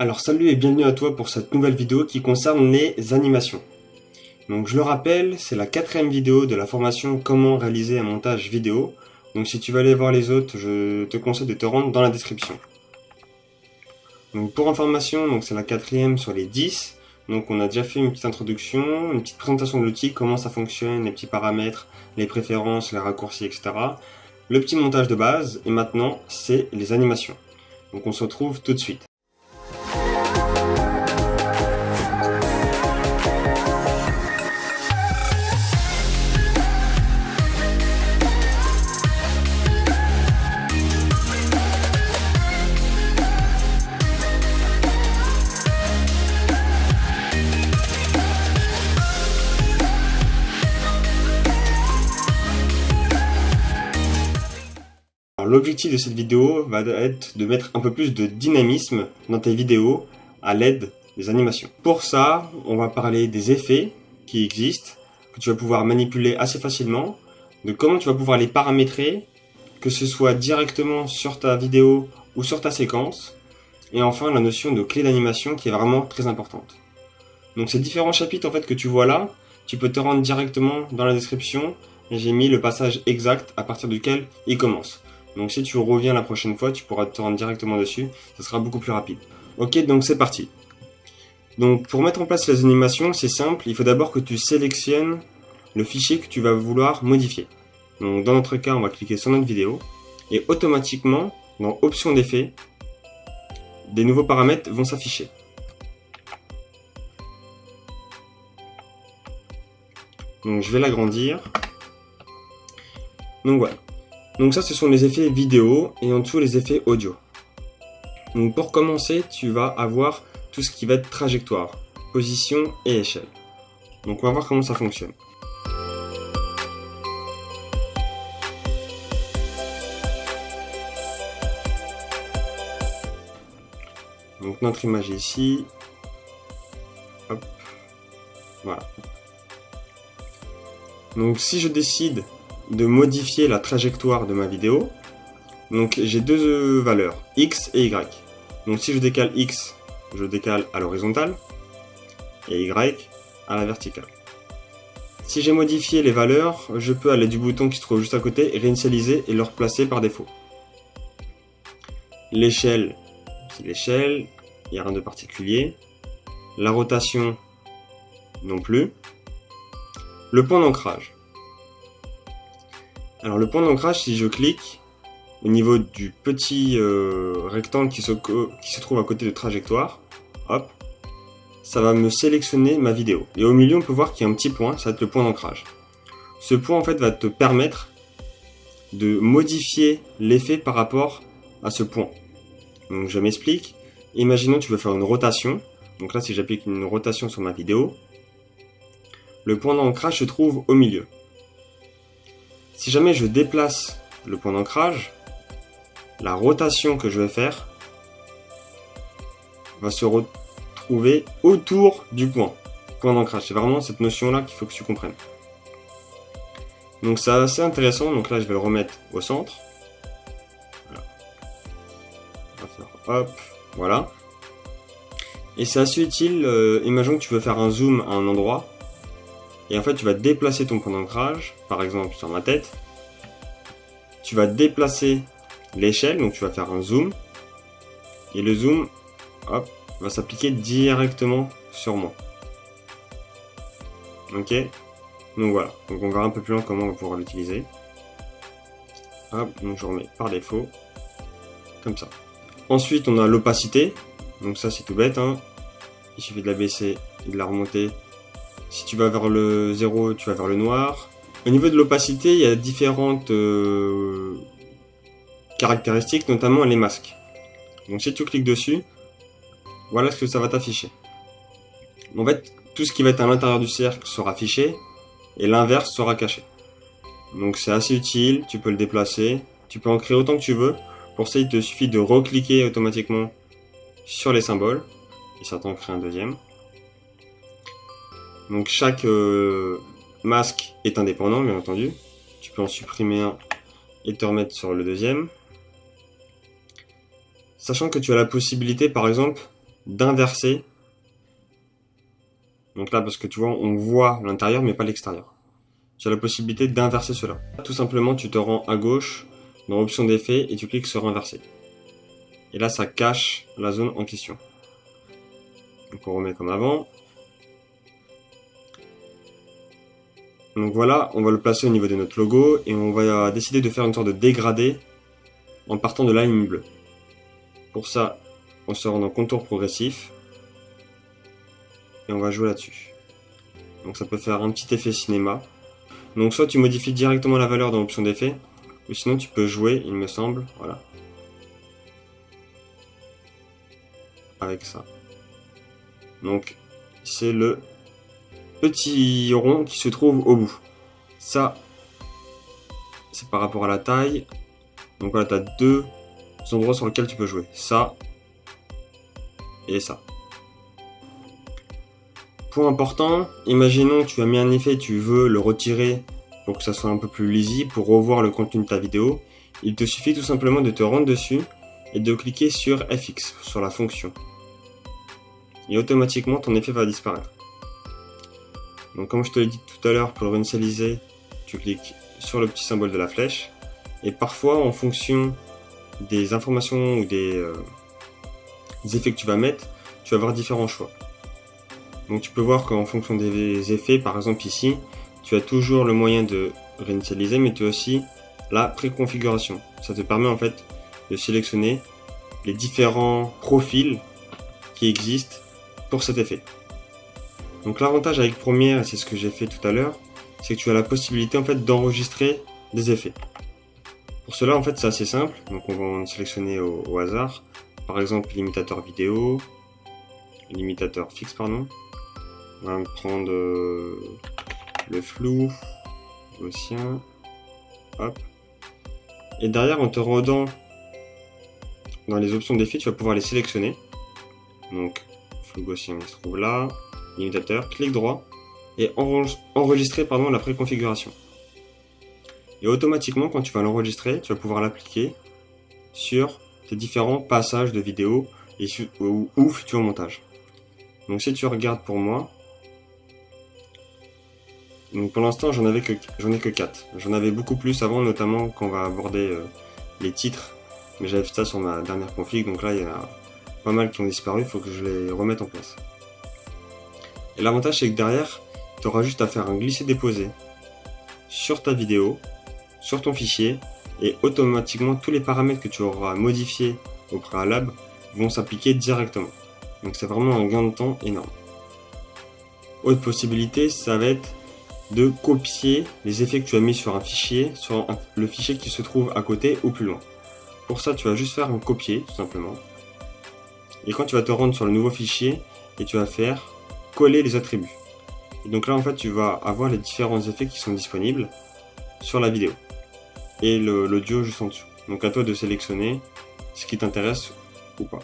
Alors salut et bienvenue à toi pour cette nouvelle vidéo qui concerne les animations. Donc je le rappelle, c'est la 4e vidéo de la formation comment réaliser un montage vidéo. Donc si tu veux aller voir les autres, je te conseille de te rendre dans la description. Donc pour information, donc c'est la 4e sur les 10. Donc on a déjà fait une petite introduction, une petite présentation de l'outil, comment ça fonctionne, les petits paramètres, les préférences, les raccourcis, etc. Le petit montage de base, et maintenant c'est les animations. Donc on se retrouve tout de suite. L'objectif de cette vidéo va être de mettre un peu plus de dynamisme dans tes vidéos à l'aide des animations. Pour ça, on va parler des effets qui existent, que tu vas pouvoir manipuler assez facilement, de comment tu vas pouvoir les paramétrer, que ce soit directement sur ta vidéo ou sur ta séquence, et enfin la notion de clé d'animation qui est vraiment très importante. Donc ces différents chapitres en fait que tu vois là, tu peux te rendre directement dans la description, et j'ai mis le passage exact à partir duquel il commence. Donc si tu reviens la prochaine fois, tu pourras te rendre directement dessus, ça sera beaucoup plus rapide. Ok, donc c'est parti. Donc pour mettre en place les animations, c'est simple, il faut d'abord que tu sélectionnes le fichier que tu vas vouloir modifier. Donc dans notre cas, on va cliquer sur notre vidéo, et automatiquement, dans Options d'effets, des nouveaux paramètres vont s'afficher. Donc je vais l'agrandir. Donc voilà. Donc ça, ce sont les effets vidéo et en dessous les effets audio. Donc pour commencer, tu vas avoir tout ce qui va être trajectoire, position et échelle. Donc on va voir comment ça fonctionne. Donc notre image est ici. Hop. Voilà. Donc si je décide de modifier la trajectoire de ma vidéo, donc j'ai deux valeurs, X et Y. Donc si je décale X, je décale à l'horizontale, et Y à la verticale. Si j'ai modifié les valeurs, je peux aller du bouton qui se trouve juste à côté, réinitialiser et le replacer par défaut. L'échelle, c'est l'échelle, il n'y a rien de particulier. La rotation, non plus. Le point d'ancrage. Alors le point d'ancrage, si je clique au niveau du petit rectangle qui se trouve à côté de trajectoire, hop, ça va me sélectionner ma vidéo. Et au milieu, on peut voir qu'il y a un petit point, ça va être le point d'ancrage. Ce point en fait va te permettre de modifier l'effet par rapport à ce point. Donc je m'explique. Imaginons que tu veux faire une rotation. Donc là, si j'applique une rotation sur ma vidéo, le point d'ancrage se trouve au milieu. Si jamais je déplace le point d'ancrage, la rotation que je vais faire va se retrouver autour du point d'ancrage. C'est vraiment cette notion-là qu'il faut que tu comprennes. Donc c'est assez intéressant. Donc là, je vais le remettre au centre. Voilà. On va faire hop, voilà. Et c'est assez utile. Imaginons que tu veux faire un zoom à un endroit. Et en fait, tu vas déplacer ton point d'ancrage, par exemple sur ma tête. Tu vas déplacer l'échelle, donc tu vas faire un zoom. Et le zoom, hop, va s'appliquer directement sur moi. Ok. Donc voilà. Donc on verra un peu plus loin comment on va pouvoir l'utiliser. Hop, donc je remets par défaut. Comme ça. Ensuite, on a l'opacité. Donc ça, c'est tout bête, hein. Il suffit de la baisser et de la remonter. Si tu vas vers le 0, tu vas vers le noir. Au niveau de l'opacité, il y a différentes caractéristiques, notamment les masques. Donc si tu cliques dessus, voilà ce que ça va t'afficher. En fait, tout ce qui va être à l'intérieur du cercle sera affiché et l'inverse sera caché. Donc c'est assez utile, tu peux le déplacer, tu peux en créer autant que tu veux. Pour ça, il te suffit de recliquer automatiquement sur les symboles et ça t'en crée un deuxième. Donc chaque masque est indépendant, bien entendu. Tu peux en supprimer un et te remettre sur le deuxième. Sachant que tu as la possibilité, par exemple, d'inverser. Donc là, parce que tu vois, on voit l'intérieur mais pas l'extérieur. Tu as la possibilité d'inverser cela. Tout simplement, tu te rends à gauche dans option d'effet et tu cliques sur inverser. Et là, ça cache la zone en question. Donc on remet comme avant. Donc voilà, on va le placer au niveau de notre logo et on va décider de faire une sorte de dégradé en partant de la ligne bleue. Pour ça, on se rend dans contour progressif et on va jouer là-dessus. Donc ça peut faire un petit effet cinéma. Donc soit tu modifies directement la valeur dans l'option d'effet, ou sinon tu peux jouer, il me semble, voilà, avec ça. Donc c'est le petit rond qui se trouve au bout. Ça, c'est par rapport à la taille. Donc voilà, tu as deux endroits sur lesquels tu peux jouer. Ça et ça. Point important, imaginons que tu as mis un effet et tu veux le retirer pour que ça soit un peu plus lisible, pour revoir le contenu de ta vidéo. Il te suffit tout simplement de te rendre dessus et de cliquer sur FX, sur la fonction. Et automatiquement, ton effet va disparaître. Donc comme je te l'ai dit tout à l'heure, pour le réinitialiser, tu cliques sur le petit symbole de la flèche. Et parfois, en fonction des informations ou des effets que tu vas mettre, tu vas avoir différents choix. Donc tu peux voir qu'en fonction des effets, par exemple ici, tu as toujours le moyen de réinitialiser, mais tu as aussi la préconfiguration. Ça te permet en fait de sélectionner les différents profils qui existent pour cet effet. Donc l'avantage avec Premiere, c'est ce que j'ai fait tout à l'heure, c'est que tu as la possibilité en fait d'enregistrer des effets. Pour cela en fait c'est assez simple, donc on va en sélectionner au hasard, par exemple limitateur vidéo, limitateur fixe pardon, on va prendre le flou, gaussien, hop, et derrière en te rendant dans les options d'effets tu vas pouvoir les sélectionner, donc flou gaussien il se trouve là, limitateur, clic droit et enregistrer la préconfiguration. Et automatiquement, quand tu vas l'enregistrer, tu vas pouvoir l'appliquer sur tes différents passages de vidéo ou futurs montages. Donc si tu regardes pour moi, donc pour l'instant j'en ai que 4. J'en avais beaucoup plus avant, notamment quand on va aborder les titres, mais j'avais fait ça sur ma dernière config, donc là il y en a pas mal qui ont disparu, il faut que je les remette en place. Et l'avantage c'est que derrière, tu auras juste à faire un glisser-déposer sur ta vidéo, sur ton fichier, et automatiquement tous les paramètres que tu auras modifiés au préalable vont s'appliquer directement. Donc c'est vraiment un gain de temps énorme. Autre possibilité, ça va être de copier les effets que tu as mis sur un fichier, sur le fichier qui se trouve à côté ou plus loin. Pour ça, tu vas juste faire un copier, tout simplement. Et quand tu vas te rendre sur le nouveau fichier, et tu vas faire coller les attributs. Et donc là en fait tu vas avoir les différents effets qui sont disponibles sur la vidéo et l'audio juste en dessous. Donc à toi de sélectionner ce qui t'intéresse ou pas.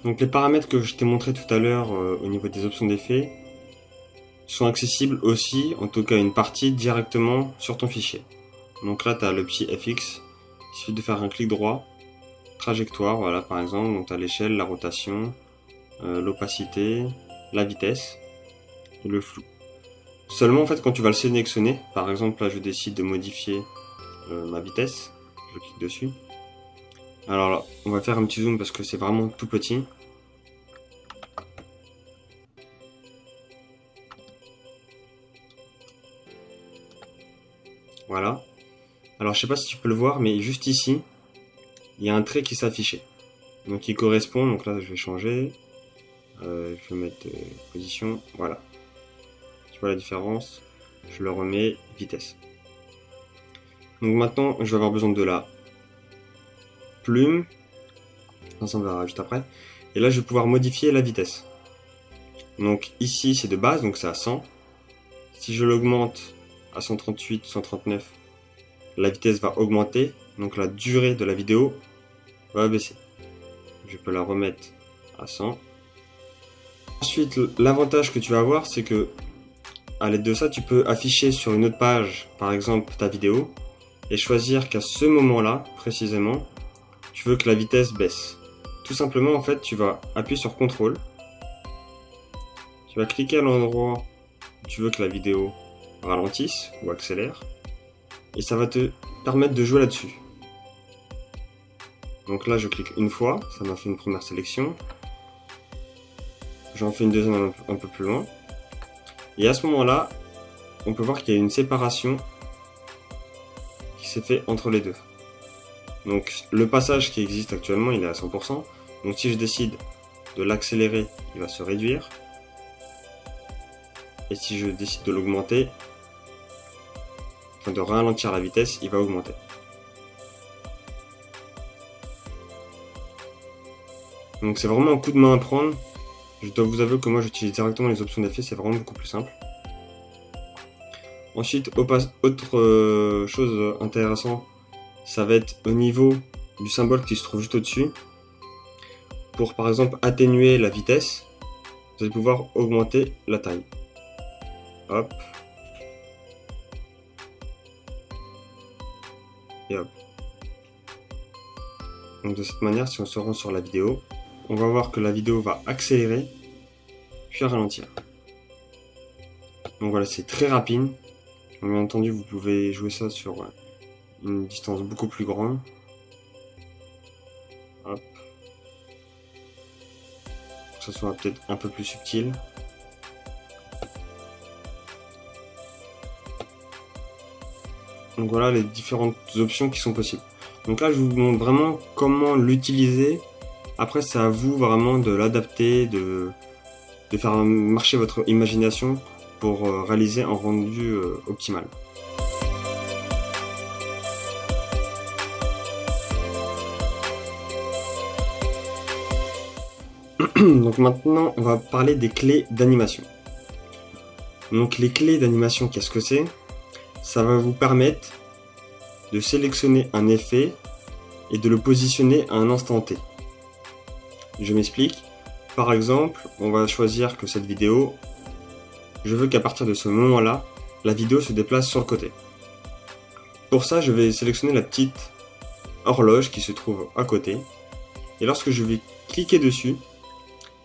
Donc les paramètres que je t'ai montré tout à l'heure au niveau des options d'effets sont accessibles aussi, en tout cas une partie, directement sur ton fichier. Donc là tu as le petit FX. Il suffit de faire un clic droit, trajectoire, voilà par exemple, donc tu as l'échelle, la rotation, l'opacité, la vitesse et le flou. Seulement en fait quand tu vas le sélectionner, par exemple là je décide de modifier ma vitesse, je clique dessus. Alors là, on va faire un petit zoom parce que c'est vraiment tout petit. Voilà. Alors je sais pas si tu peux le voir, mais juste ici, il y a un trait qui s'affichait. Donc il correspond, donc là je vais changer. Je vais mettre position, voilà. Tu vois la différence? Je le remets, vitesse. Donc maintenant, je vais avoir besoin de la plume. Ça on verra juste après. Et là, je vais pouvoir modifier la vitesse. Donc ici, c'est de base, donc c'est à 100. Si je l'augmente à 138, 139, la vitesse va augmenter. Donc la durée de la vidéo va baisser. Je peux la remettre à 100. Ensuite, l'avantage que tu vas avoir, c'est que à l'aide de ça, tu peux afficher sur une autre page, par exemple ta vidéo, et choisir qu'à ce moment-là, précisément, tu veux que la vitesse baisse. Tout simplement, en fait, tu vas appuyer sur CTRL, tu vas cliquer à l'endroit où tu veux que la vidéo ralentisse ou accélère, et ça va te permettre de jouer là-dessus. Donc là, je clique une fois, ça m'a fait une première sélection. J'en fais une deuxième un peu plus loin. Et à ce moment-là, on peut voir qu'il y a une séparation qui s'est fait entre les deux. Donc le passage qui existe actuellement, il est à 100%. Donc si je décide de l'accélérer, il va se réduire. Et si je décide de l'augmenter, enfin de ralentir la vitesse, il va augmenter. Donc c'est vraiment un coup de main à prendre. Je dois vous avouer que moi j'utilise directement les options d'effet, c'est vraiment beaucoup plus simple. Ensuite, autre chose intéressante, ça va être au niveau du symbole qui se trouve juste au-dessus. Pour par exemple atténuer la vitesse, vous allez pouvoir augmenter la taille. Hop. Et hop. Donc de cette manière, si on se rend sur la vidéo, on va voir que la vidéo va accélérer, puis ralentir. Donc voilà, c'est très rapide. Bien entendu, vous pouvez jouer ça sur une distance beaucoup plus grande. Hop. Que ce soit peut-être un peu plus subtil. Donc voilà les différentes options qui sont possibles. Donc là, je vous montre vraiment comment l'utiliser. Après, c'est à vous vraiment de l'adapter, de faire marcher votre imagination pour réaliser un rendu optimal. Donc maintenant, on va parler des clés d'animation. Donc les clés d'animation, qu'est-ce que c'est? Ça va vous permettre de sélectionner un effet et de le positionner à un instant T. Je m'explique. Par exemple, on va choisir que cette vidéo, je veux qu'à partir de ce moment-là, la vidéo se déplace sur le côté. Pour ça, je vais sélectionner la petite horloge qui se trouve à côté. Et lorsque je vais cliquer dessus,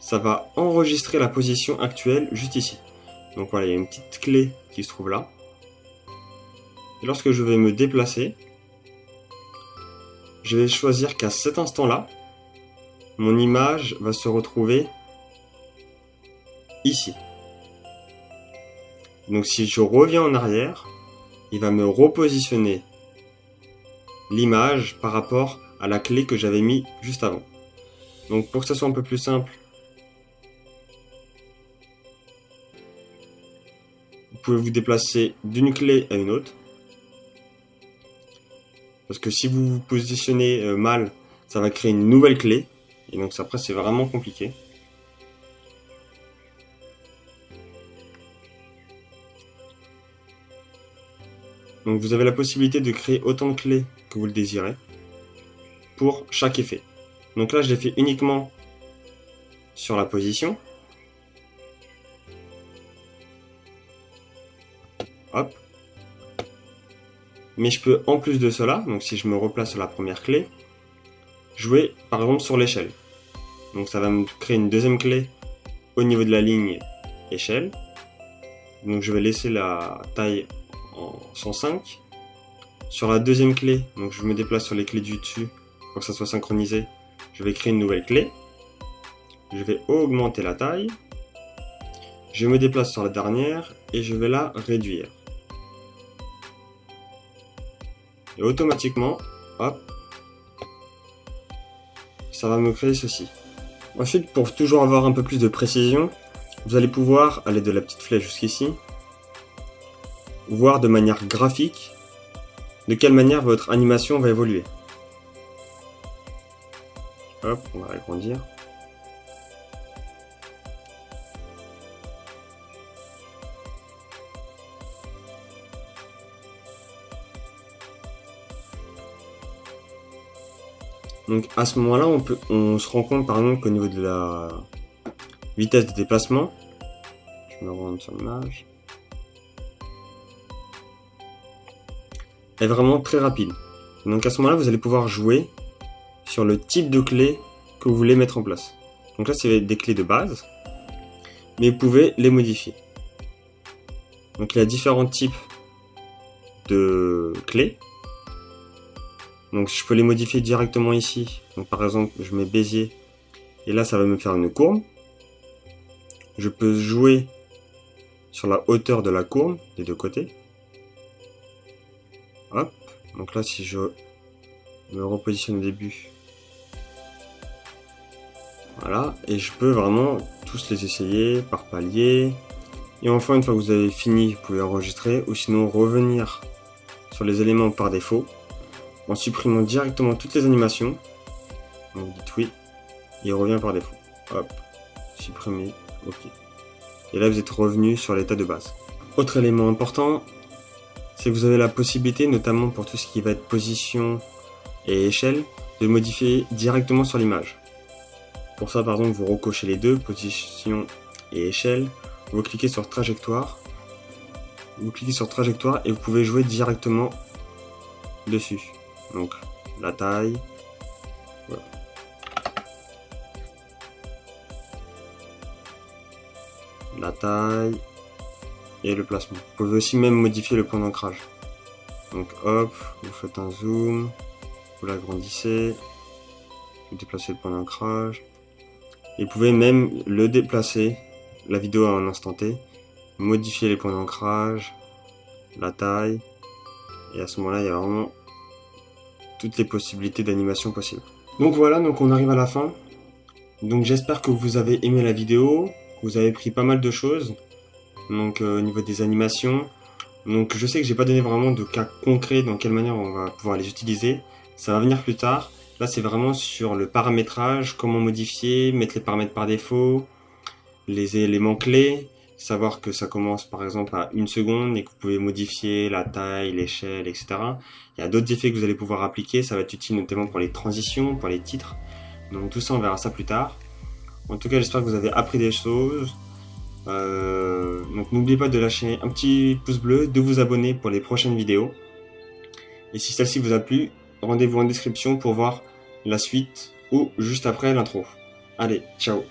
ça va enregistrer la position actuelle juste ici. Donc voilà, il y a une petite clé qui se trouve là. Et lorsque je vais me déplacer, je vais choisir qu'à cet instant-là, mon image va se retrouver ici. Donc si je reviens en arrière, il va me repositionner l'image par rapport à la clé que j'avais mis juste avant. Donc pour que ça soit un peu plus simple, vous pouvez vous déplacer d'une clé à une autre. Parce que si vous vous positionnez mal, ça va créer une nouvelle clé. Et donc après c'est vraiment compliqué. Donc vous avez la possibilité de créer autant de clés que vous le désirez pour chaque effet. Donc là je l'ai fait uniquement sur la position. Hop. Mais je peux en plus de cela, donc si je me replace sur la première clé, jouer par exemple sur l'échelle. Donc ça va me créer une deuxième clé au niveau de la ligne échelle. Donc je vais laisser la taille en 105. Sur la deuxième clé, donc je me déplace sur les clés du dessus pour que ça soit synchronisé. Je vais créer une nouvelle clé. Je vais augmenter la taille. Je me déplace sur la dernière et je vais la réduire. Et automatiquement, hop, ça va me créer ceci. Ensuite, pour toujours avoir un peu plus de précision, vous allez pouvoir, à l'aide de la petite flèche jusqu'ici, voir de manière graphique de quelle manière votre animation va évoluer. Hop, on va agrandir. Donc à ce moment-là, on se rend compte par exemple qu'au niveau de la vitesse de déplacement, je me rends sur l'image, est vraiment très rapide. Donc à ce moment-là, vous allez pouvoir jouer sur le type de clé que vous voulez mettre en place. Donc là, c'est des clés de base, mais vous pouvez les modifier. Donc il y a différents types de clés. Donc je peux les modifier directement ici. Donc par exemple, je mets Bézier et là ça va me faire une courbe. Je peux jouer sur la hauteur de la courbe des deux côtés. Hop. Donc là si je me repositionne au début. Voilà. Et je peux vraiment tous les essayer par palier. Et enfin, une fois que vous avez fini, vous pouvez enregistrer ou sinon revenir sur les éléments par défaut en supprimant directement toutes les animations. Donc vous dites oui, il revient par défaut. Hop, supprimer, ok. Et là vous êtes revenu sur l'état de base. Autre élément important, c'est que vous avez la possibilité, notamment pour tout ce qui va être position et échelle, de modifier directement sur l'image. Pour ça par exemple vous recochez les deux, position et échelle, vous cliquez sur trajectoire, et vous pouvez jouer directement dessus. Donc la taille, voilà. La taille et le placement. Vous pouvez aussi même modifier le point d'ancrage. Donc hop, vous faites un zoom, vous l'agrandissez, vous déplacez le point d'ancrage, et vous pouvez même le déplacer, la vidéo à un instant T, modifier les points d'ancrage, la taille, et à ce moment-là il y a vraiment toutes les possibilités d'animation possibles. Donc voilà, donc on arrive à la fin. Donc j'espère que vous avez aimé la vidéo, que vous avez pris pas mal de choses. Donc au niveau des animations. Donc je sais que j'ai pas donné vraiment de cas concrets dans quelle manière on va pouvoir les utiliser. Ça va venir plus tard. Là c'est vraiment sur le paramétrage, comment modifier, mettre les paramètres par défaut, les éléments clés, savoir que ça commence par exemple à 1 seconde et que vous pouvez modifier la taille, l'échelle, etc. Il y a d'autres effets que vous allez pouvoir appliquer, ça va être utile notamment pour les transitions, pour les titres. Donc tout ça on verra ça plus tard. En tout cas j'espère que vous avez appris des choses. Donc n'oubliez pas de lâcher un petit pouce bleu, de vous abonner pour les prochaines vidéos. Et si celle-ci vous a plu, rendez-vous en description pour voir la suite ou juste après l'intro. Allez, ciao!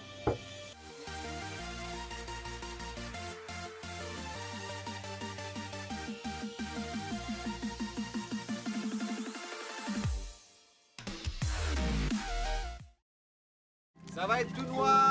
Ça va être tout noir.